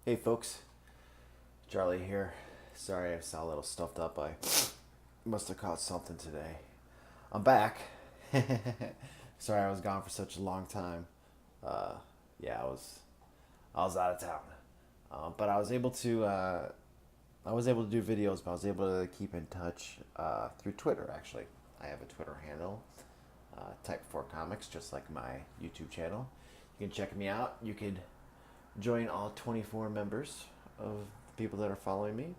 Hey folks, Charlie here. Sorry I sound a little stuffed up. I must have caught something today. I'm back. Sorry I was gone for such a long time. Uh, yeah, I was out of town, but I was able to do videos. But I was able to keep in touch through Twitter. Actually, I have a Twitter handle, Type 4 Comics, just like my YouTube channel. You can check me out. You could join all 24 members of the people that are following me.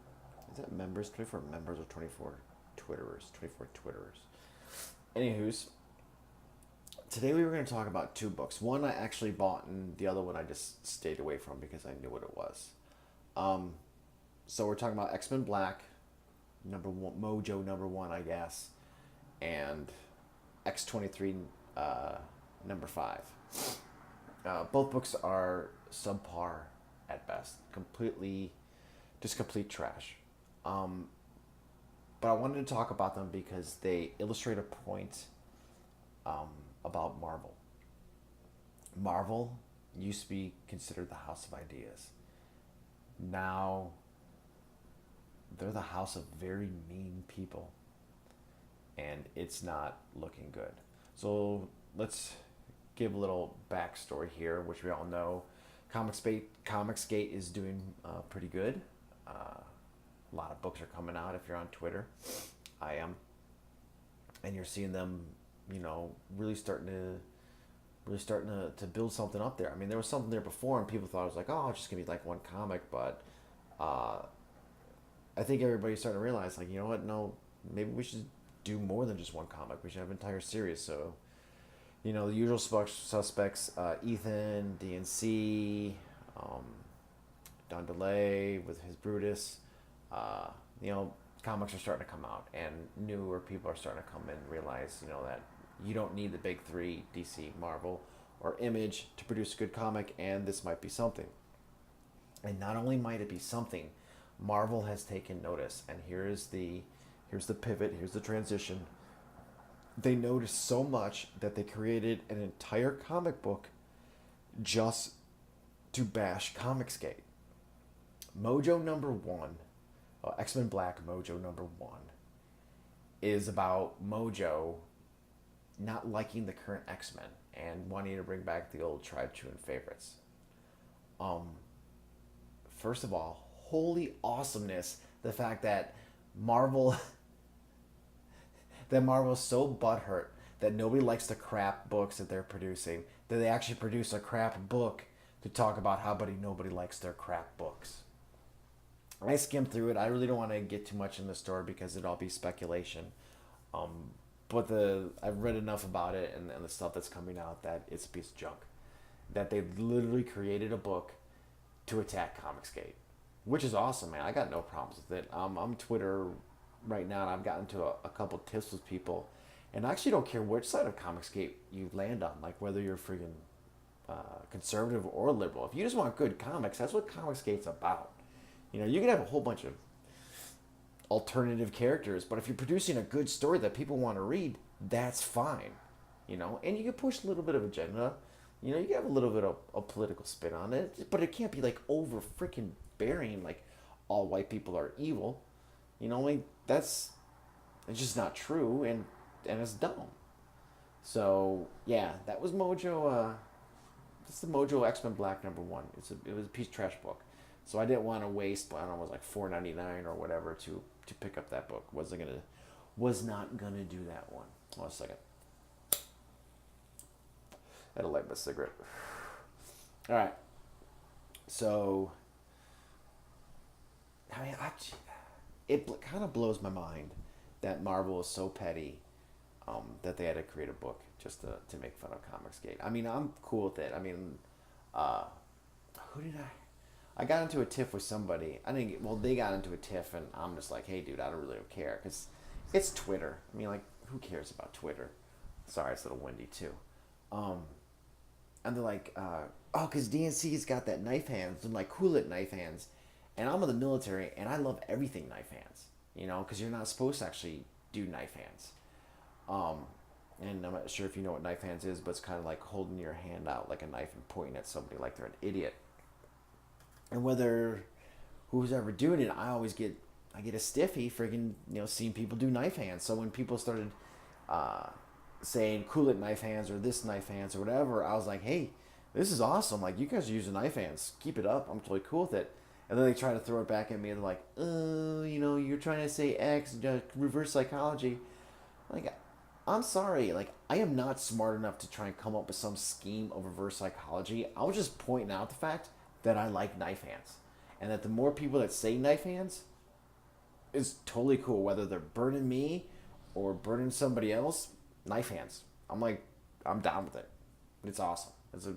Is that members? 24 members or 24 Twitterers? 24 Twitterers. Anywho's, today we were going to talk about two books. One I actually bought, and the other one I just stayed away from because I knew what it was. Um, so we're talking about X-Men Black, number one, Mojo number one, I guess, and X-23, number five. Both books are subpar at best, just complete trash. Um, but I wanted to talk about them because they illustrate a point um, about Marvel. Marvel used to be considered the house of ideas. Now they're the house of very mean people, and it's not looking good. So let's give a little backstory here, which we all know. Comicsgate is doing pretty good. A lot of books are coming out. If you're on Twitter, I am, and you're seeing them, really starting to build something up there. I mean, there was something there before, and people thought it was like, oh, it's just gonna be like one comic, but uh, I think everybody's starting to realize, like, you know what? No, maybe we should do more than just one comic. We should have an entire series. So, the usual suspects: Ethan, DNC, um, Don DeLay with his Brutus. Uh, you know, Comics are starting to come out, and newer people are starting to come in and realize, that you don't need the big three: DC, Marvel, or Image to produce a good comic, and this might be something. And not only might it be something, Marvel has taken notice, and here's the pivot, here's the transition. They noticed so much that they created an entire comic book just to bash Comicsgate. Mojo number one, X-Men Black Mojo number one, is about Mojo not liking the current X-Men and wanting to bring back the old tried true and favorites. Um, First of all, holy awesomeness, the fact that Marvel Marvel's so butthurt that nobody likes the crap books that they're producing that they actually produce a crap book to talk about how nobody likes their crap books. I skimmed through it. I really don't want to get too much in the story because it'd all be speculation. Um, but I've read enough about it and the stuff that's coming out that it's a piece of junk. That they literally created a book to attack Comicsgate, which is awesome, man. I got no problems with it. I'm Twitter right now, and I've gotten to a couple tips with people, and I actually don't care which side of Comicsgate you land on, like whether you're freaking conservative or liberal. If you just want good comics, that's what Comicsgate's about. You can have a whole bunch of alternative characters, but if you're producing a good story that people want to read, that's fine. And you can push a little bit of agenda. You can have a little bit of a political spin on it, but it can't be like over freaking bearing, like all white people are evil. Like it's just not true, and it's dumb. So yeah, that was Mojo. That's the Mojo X-Men Black number one. It was a piece of trash book, so I didn't want to waste. I don't know, it was like $4.99 or whatever to pick up that book. Was not gonna do that one. Hold on a second. I had to light my cigarette. All right. So, I mean, it kind of blows my mind that Marvel is so petty that they had to create a book just to make fun of Comicsgate. I mean, I'm cool with it. I mean, uh, who did I got into a tiff with somebody. I didn't get, well, they got into a tiff, and I'm just like, hey, dude, I don't really care. Because it's Twitter. I mean, like, who cares about Twitter? Sorry, it's a little windy, too. Um, and they're like, oh, because DNC's got that Knifehands. I'm like, cool it, Knifehands. And I'm in the military, and I love everything Knifehands. Because you're not supposed to actually do Knifehands. And I'm not sure if you know what Knifehands is, but it's kind of like holding your hand out like a knife and pointing at somebody like they're an idiot. And whether who's ever doing it, I get a stiffy freaking seeing people do knife hands. So when people started uh, saying cool it knife hands or this knife hands or whatever, I was like, hey, this is awesome. Like you guys are using knife hands, keep it up. I'm totally cool with it. And then they try to throw it back at me and they're like, you're trying to say X, reverse psychology. Like, I'm sorry. Like, I am not smart enough to try and come up with some scheme of reverse psychology. I was just pointing out the fact that I like knife hands. And that the more people that say knife hands is totally cool, whether they're burning me or burning somebody else, knife hands. I'm like, I'm down with it. It's awesome. It's a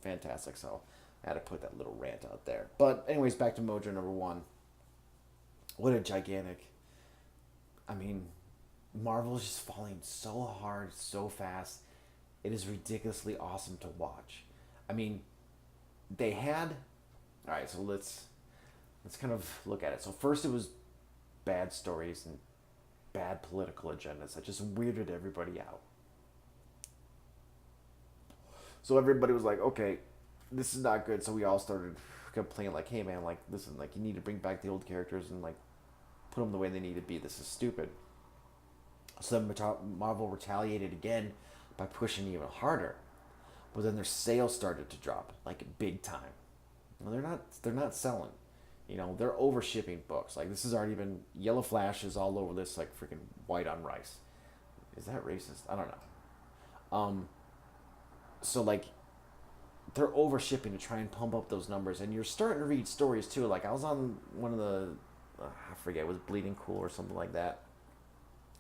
fantastic. So I had to put that little rant out there. But anyways, back to Mojo number one. What a gigantic. I mean, Marvel's just falling so hard, so fast. It is ridiculously awesome to watch. I mean, they had. All right, so let's kind of look at it. So first, it was bad stories and bad political agendas that just weirded everybody out. So everybody was like, okay, this is not good. So we all started complaining, like, hey man, like listen, like you need to bring back the old characters and like put them the way they need to be. This is stupid. So then Marvel retaliated again by pushing even harder. But then their sales started to drop like big time. Well, they're not selling. They're over shipping books. Like this has already been Yellow Flash is all over this like freaking white on rice. Is that racist? I don't know. So like they're over shipping to try and pump up those numbers, and you're starting to read stories too. Like I was on one of the I forget, it was Bleeding Cool or something like that,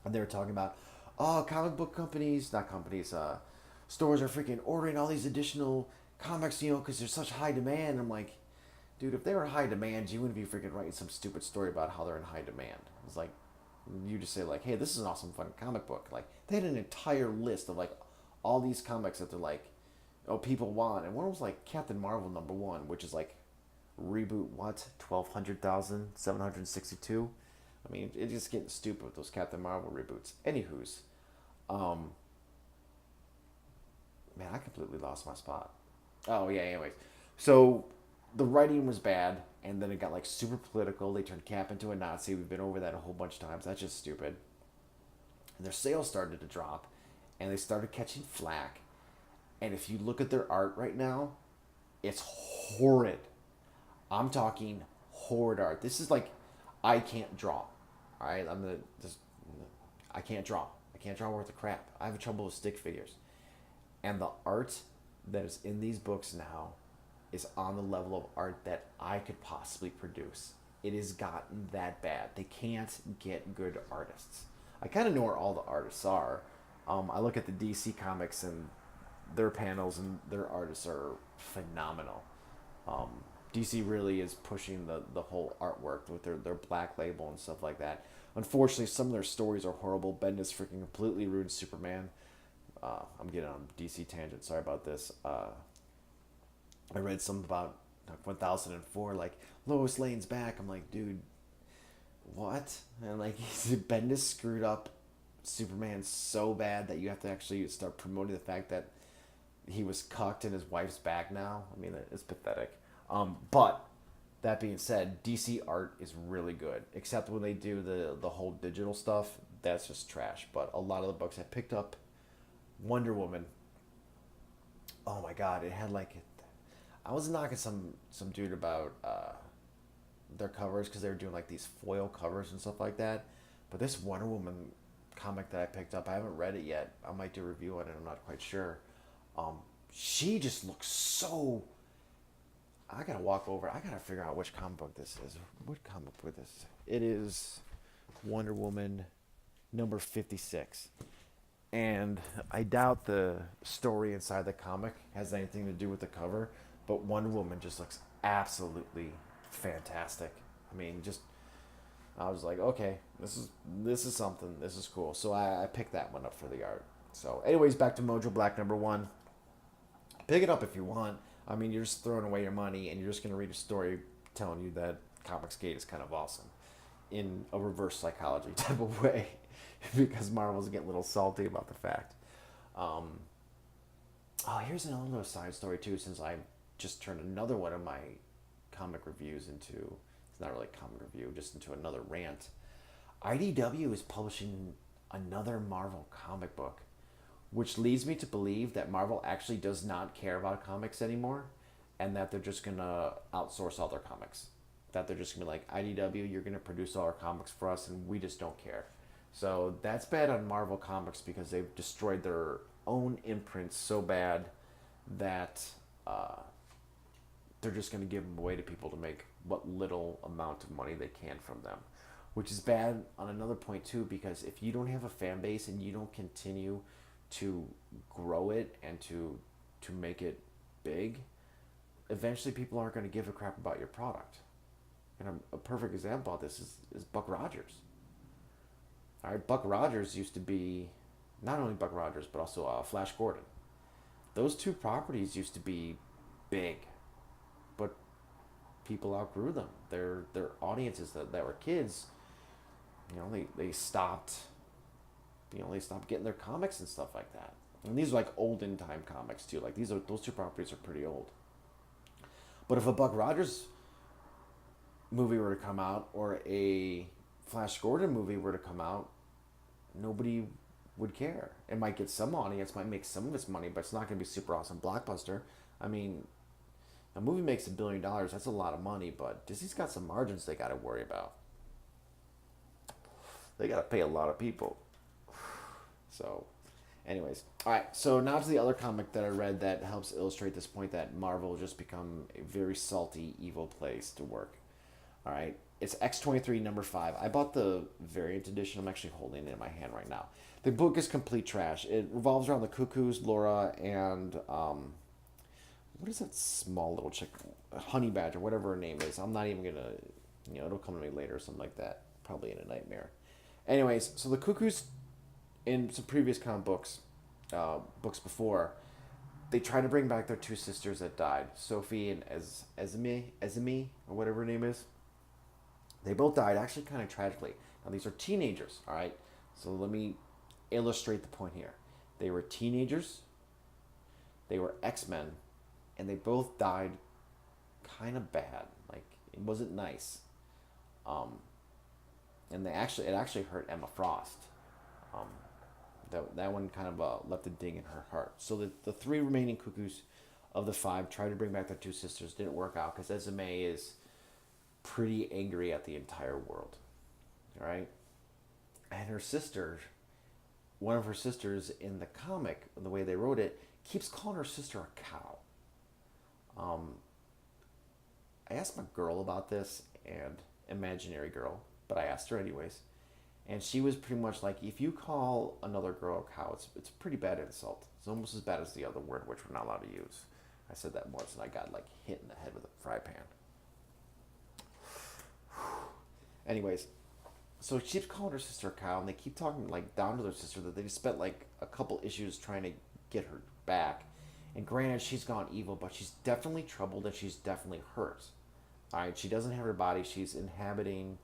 and they were talking about, oh, comic book companies, not companies, stores are freaking ordering all these additional comics, because there's such high demand. I'm like, dude, if they were high demand, you wouldn't be freaking writing some stupid story about how they're in high demand. It's like, you just say like, hey, this is an awesome fun comic book. Like they had an entire list of like all these comics that they're like, oh, people want, and one was like Captain Marvel number one, which is like reboot what 1200,762. I mean, it's just getting stupid with those Captain Marvel reboots. Anywho's, um, man, I completely lost my spot. Oh yeah. Anyways, so the writing was bad, and then it got like super political. They turned Cap into a Nazi. We've been over that a whole bunch of times. That's just stupid. And their sales started to drop, and they started catching flack. And if you look at their art right now, it's horrid. I'm talking horrid art. This is like, I can't draw. All right, I'm gonna just. I can't draw. I can't draw worth of crap. I have trouble with stick figures, and the art that is in these books now is on the level of art that I could possibly produce. It has gotten that bad. They can't get good artists. I kind of know where all the artists are. I look at the DC comics and their panels and their artists are phenomenal. Um, DC really is pushing the whole artwork with their black label and stuff like that. Unfortunately, some of their stories are horrible. Bendis freaking completely ruined Superman. I'm getting on DC tangent. Sorry about this. I read something about 1004, like Lois Lane's back. I'm like, dude, what? And like, Bendis screwed up Superman so bad that you have to actually start promoting the fact that he was cucked and his wife's back now. I mean, it's pathetic. But that being said, DC art is really good, except when they do the whole digital stuff. That's just trash. But a lot of the books I picked up, Wonder Woman. Oh my God, it had like, I was knocking some dude about their covers because they were doing like these foil covers and stuff like that. But this Wonder Woman comic that I picked up, I haven't read it yet. I might do a review on it. I'm not quite sure. She just looks so. I gotta walk over. I gotta figure out which comic book this is. What comic book this is? It is Wonder Woman number 56. And I doubt the story inside the comic has anything to do with the cover, but Wonder Woman just looks absolutely fantastic. I mean, just I was like, okay, this is something. This is cool. So I picked that one up for the art. So, anyways, back to Mojo Black number one. Pick it up if you want. I mean, you're just throwing away your money, and you're just gonna read a story telling you that Comicsgate is kind of awesome, in a reverse psychology type of way, because Marvel's getting a little salty about the fact. Oh, here's another side story too. Since I just turned another one of my comic reviews into, it's not really a comic review, just into another rant. IDW is publishing another Marvel comic book, which leads me to believe that Marvel actually does not care about comics anymore, and that they're just gonna outsource all their comics. That they're just gonna be like, IDW, you're gonna produce all our comics for us, and we just don't care. So that's bad on Marvel Comics because they've destroyed their own imprint so bad that they're just going to give them away to people to make what little amount of money they can from them, which is bad on another point too, because if you don't have a fan base and you don't continue to grow it and to make it big, eventually people aren't going to give a crap about your product. And a perfect example of this is Buck Rogers. All right, Buck Rogers used to be not only Buck Rogers but also Flash Gordon. Those two properties used to be big, but people outgrew them. Their audiences that were kids, they stopped. They stopped getting their comics and stuff like that. And these are like olden time comics too. Like those two properties are pretty old. But if a Buck Rogers movie were to come out or a Flash Gordon movie were to come out, nobody would care. It might get some audience, might make some of its money, but it's not going to be super awesome blockbuster. I mean, a movie makes $1 billion. That's a lot of money, but Disney's got some margins they got to worry about. They got to pay a lot of people. So, anyways, all right. So now to the other comic that I read that helps illustrate this point that Marvel just become a very salty, evil place to work. All right. It's X-23 number 5. I bought the variant edition. I'm actually holding it in my hand right now. The book is complete trash. It revolves around the Cuckoos, Laura, and what is that small little chick? Honey Badger, whatever her name is. I'm not even going to, it'll come to me later or something like that. Probably in a nightmare. Anyways, so the Cuckoos, in some previous comic books before, they tried to bring back their two sisters that died, Sophie and Esme, or whatever her name is. They both died, actually kind of tragically. Now, these are teenagers, all right? So let me illustrate the point here. They were teenagers, they were X-Men, and they both died kind of bad. Like, it wasn't nice. And it actually hurt Emma Frost. That one kind of left a ding in her heart. So the three remaining Cuckoos of the 5 tried to bring back their two sisters. Didn't work out because Esme is pretty angry at the entire world. All right? And her sister, one of her sisters in the comic, the way they wrote it, keeps calling her sister a cow. I asked my girl about this, and imaginary girl, but I asked her anyways. And she was pretty much like, if you call another girl a cow, it's a pretty bad insult. It's almost as bad as the other word, which we're not allowed to use. I said that once, and I got like hit in the head with a fry pan. Anyways, so she keeps calling her sister a cow, and they keep talking like down to their sister that they just spent like a couple issues trying to get her back. And granted, she's gone evil, but she's definitely troubled and she's definitely hurt. All right, she doesn't have her body. She's inhabiting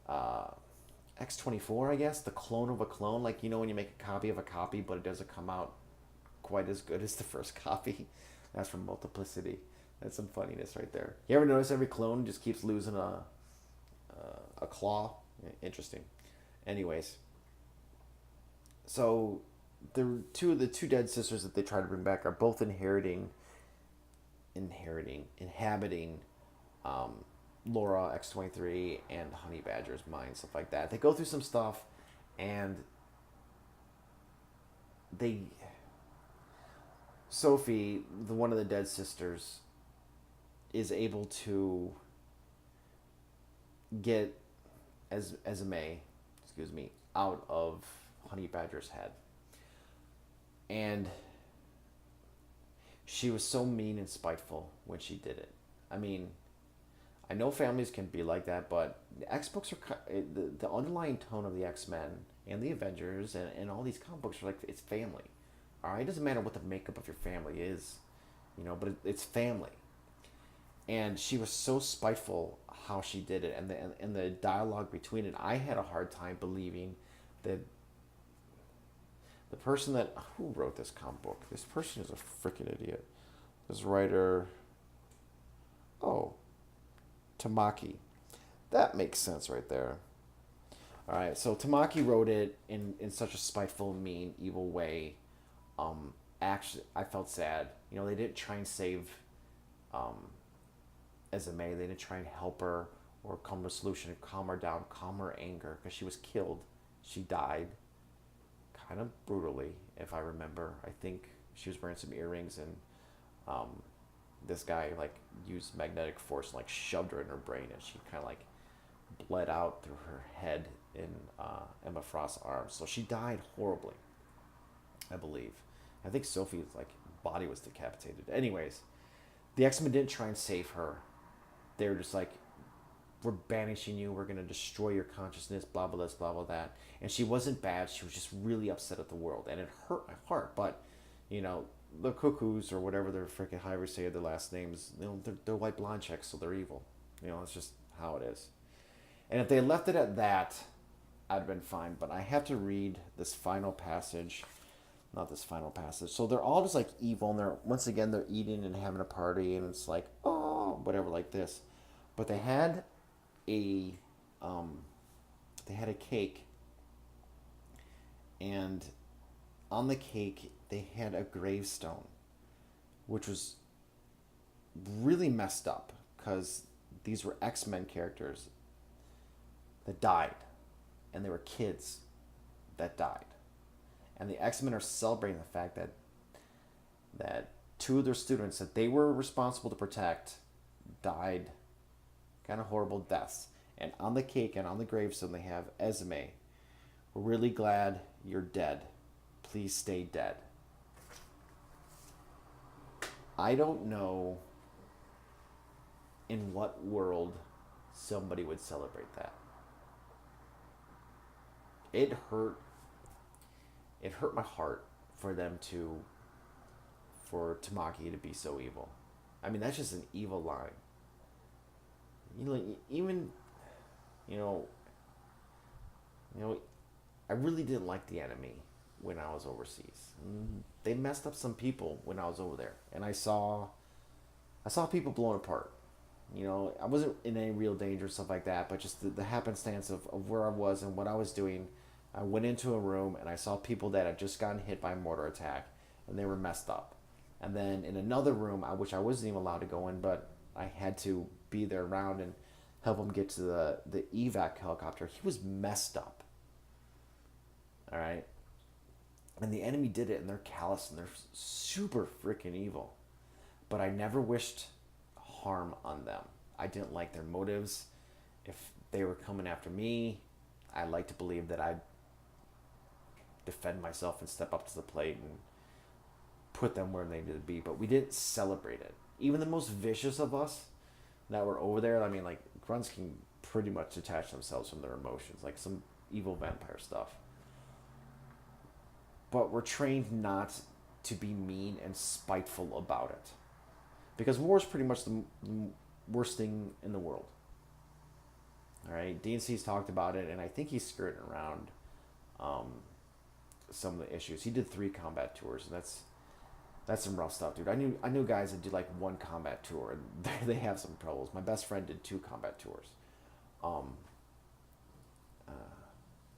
X-24, I guess, the clone of a clone. Like, when you make a copy of a copy, but it doesn't come out quite as good as the first copy. That's from Multiplicity. That's some funniness right there. You ever notice every clone just keeps losing a claw? Interesting. Anyways, so the two dead sisters that they try to bring back are both inhabiting Laura, X-23, and Honey Badger's mind, stuff like that. They go through some stuff, and Sophie, one of the dead sisters, is able to get Esme, out of Honey Badger's head. And she was so mean and spiteful when she did it. I mean, I know families can be like that, but the X-books are the underlying tone of the X-Men and the Avengers and all these comic books are like, it's family. All right, it doesn't matter what the makeup of your family is, but it's family. And she was so spiteful how she did it, and the dialogue between it. I had a hard time believing that the person who wrote this comic book, this person is a freaking idiot. This writer, Tamaki. That makes sense right there. All right, so Tamaki wrote it in such a spiteful, mean, evil way. Actually, I felt sad. They didn't try and save Esme. They didn't try and help her or come to a solution and calm her down, calm her anger, because she was killed. She died kind of brutally, if I remember. I think she was wearing some earrings, and this guy like used magnetic force and like shoved her in her brain, and she kind of like bled out through her head in Emma Frost's arms. So she died horribly, I believe. I think Sophie's like body was decapitated. Anyways, the X-Men didn't try and save her. They were just like, we're banishing you. We're gonna destroy your consciousness. Blah blah this, blah blah that. And she wasn't bad. She was just really upset at the world, and it hurt my heart. But, the Cuckoos or whatever they're freaking however you say their last names, they're white blonde chicks, so they're evil. It's just how it is. And if they left it at that, I'd have been fine. But I have to read this final passage. Not this final passage. So they're all just like evil, and they're eating and having a party, and it's like, oh, whatever, like this. But a they had a cake, and on the cake they had a gravestone, which was really messed up because these were X-Men characters that died, and they were kids that died, and the X-Men are celebrating the fact that two of their students that they were responsible to protect died kind of horrible deaths. And on the cake and on the gravestone they have Esme. We're really glad you're dead. Please stay dead. I don't know in what world somebody would celebrate that. It hurt my heart for Tamaki to be so evil. I mean, that's just an evil line. Even, I really didn't like the enemy when I was overseas. They messed up some people when I was over there, and I saw people blown apart. I wasn't in any real danger, stuff like that, but just the happenstance of where I was and what I was doing. I went into a room and I saw people that had just gotten hit by a mortar attack, and they were messed up. And then in another room, which I wasn't even allowed to go in, but I had to be there around and help him get to the evac helicopter. He was messed up. All right. And the enemy did it, and they're callous, and they're super freaking evil. But I never wished harm on them. I didn't like their motives. If they were coming after me, I like to believe that I'd defend myself and step up to the plate and put them where they needed to be. But we didn't celebrate it. Even the most vicious of us that were over there, I mean, like, grunts can pretty much detach themselves from their emotions, like some evil vampire stuff. But we're trained not to be mean and spiteful about it. Because war is pretty much the worst thing in the world. All right, DNC's talked about it, and I think he's skirting around some of the issues. He did 3 combat tours, and that's some rough stuff, dude. I knew guys that did like 1 combat tour, and they have some troubles. My best friend did 2 combat tours.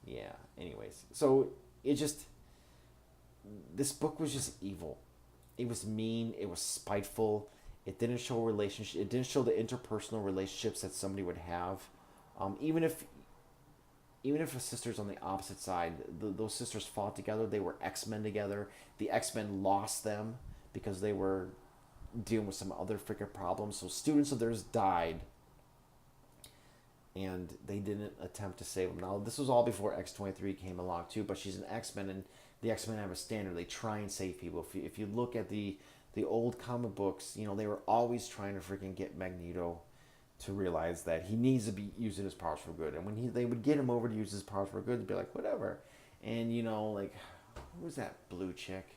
Yeah. Anyways, so this book was just evil. It was mean. It was spiteful. It didn't show relationship. It didn't show the interpersonal relationships that somebody would have. Even if a sister's on the opposite side, those sisters fought together. They were X-Men together. The X-Men lost them because they were dealing with some other freaking problems. So students of theirs died, and they didn't attempt to save them. Now, this was all before X-23 came along too, but she's an X-Men, and the X-Men have a standard. They try and save people. If you look at the old comic books, they were always trying to freaking get Magneto to realize that he needs to be using his powers for good. And when they would get him over to use his powers for good, they'd be like, whatever. And, like, who was that blue chick?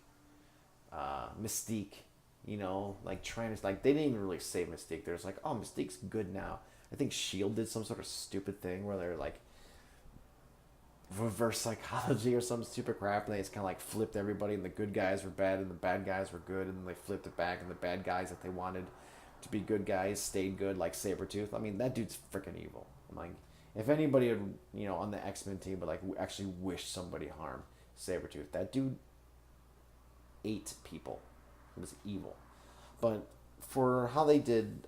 Mystique. Like, trying to, like, they didn't even really save Mystique. They're just like, oh, Mystique's good now. I think S.H.I.E.L.D. did some sort of stupid thing where they're, like, reverse psychology or some stupid crap, and they just kind of, like, flipped everybody, and the good guys were bad, and the bad guys were good, and then they flipped it back, and the bad guys that they wanted to be good guys stayed good, like Sabretooth. I mean, that dude's freaking evil. I'm like, if anybody would, on the X-Men team would like actually wish somebody harm, Sabretooth. That dude ate people. It was evil. But for how they did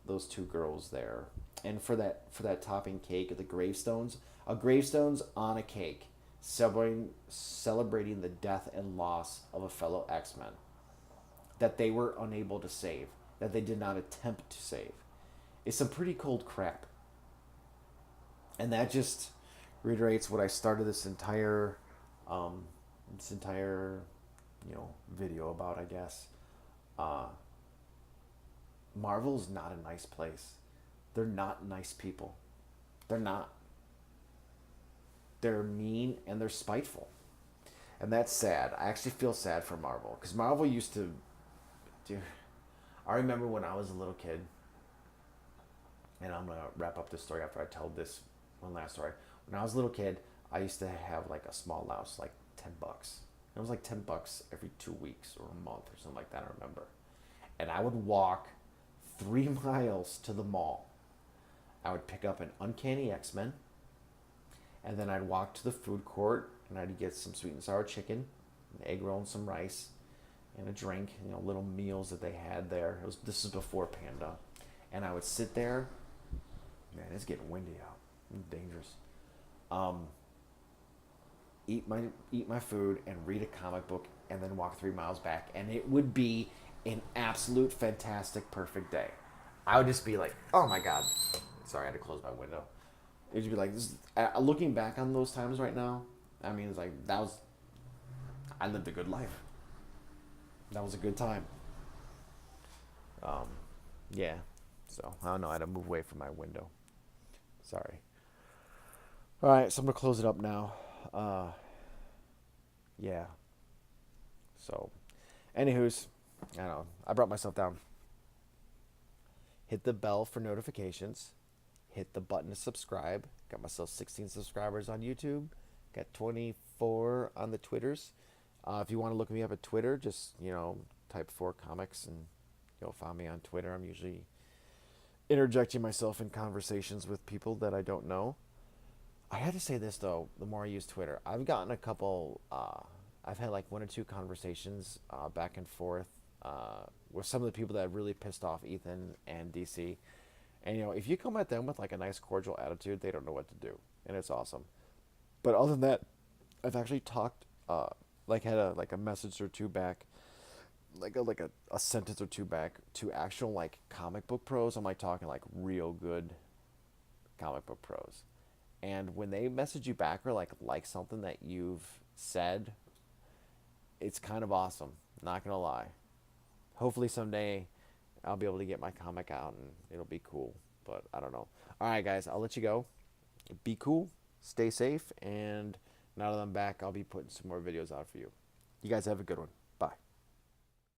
those two girls there, and for that topping cake of the gravestones, a gravestones on a cake, celebrating the death and loss of a fellow X-Men that they were unable to save, that they did not attempt to save. It's some pretty cold crap. And that just reiterates what I started um, this entire, video about, I guess. Uh, Marvel's not a nice place. They're not nice people. They're not. They're mean and they're spiteful. And that's sad. I actually feel sad for Marvel. Because Marvel used to. Dude, I remember when I was a little kid, and I'm going to wrap up this story after I tell this one last story. When I was a little kid, I used to have like a small allowance, like $10. It was like $10 every 2 weeks or a month or something like that, I remember. And I would walk 3 miles to the mall. I would pick up an Uncanny X-Men, and then I'd walk to the food court and I'd get some sweet and sour chicken, an egg roll and some rice, and a drink, little meals that they had there. This is before Panda. And I would sit there. Man, it's getting windy out. It's dangerous. Eat my food and read a comic book and then walk 3 miles back, and it would be an absolute fantastic perfect day. I would just be like, oh my god. Sorry, I had to close my window. It would be like this. Looking back on those times right now, I mean, it's like I lived a good life. That was a good time. Yeah. So I don't know. I had to move away from my window. Sorry. All right, so I'm gonna close it up now. Yeah. So, anywho's, I don't know. I brought myself down. Hit the bell for notifications. Hit the button to subscribe. Got myself 16 subscribers on YouTube. Got 24 on the Twitters. If you want to look me up at Twitter, just type 4comics and you'll find me on Twitter. I'm usually interjecting myself in conversations with people that I don't know. I had to say this though. The more I use Twitter, I've gotten a couple. I've had like one or two conversations back and forth with some of the people that have really pissed off Ethan and DC. And if you come at them with like a nice cordial attitude, they don't know what to do, and it's awesome. But other than that, I've actually talked, had a message or two back, like a sentence or two back to actual like comic book pros. I'm like talking like real good comic book pros. And when they message you back or like something that you've said, it's kind of awesome. Not gonna lie. Hopefully someday I'll be able to get my comic out and it'll be cool. But I don't know. All right, guys, I'll let you go. Be cool, stay safe, and now that I'm back, I'll be putting some more videos out for you. You guys have a good one.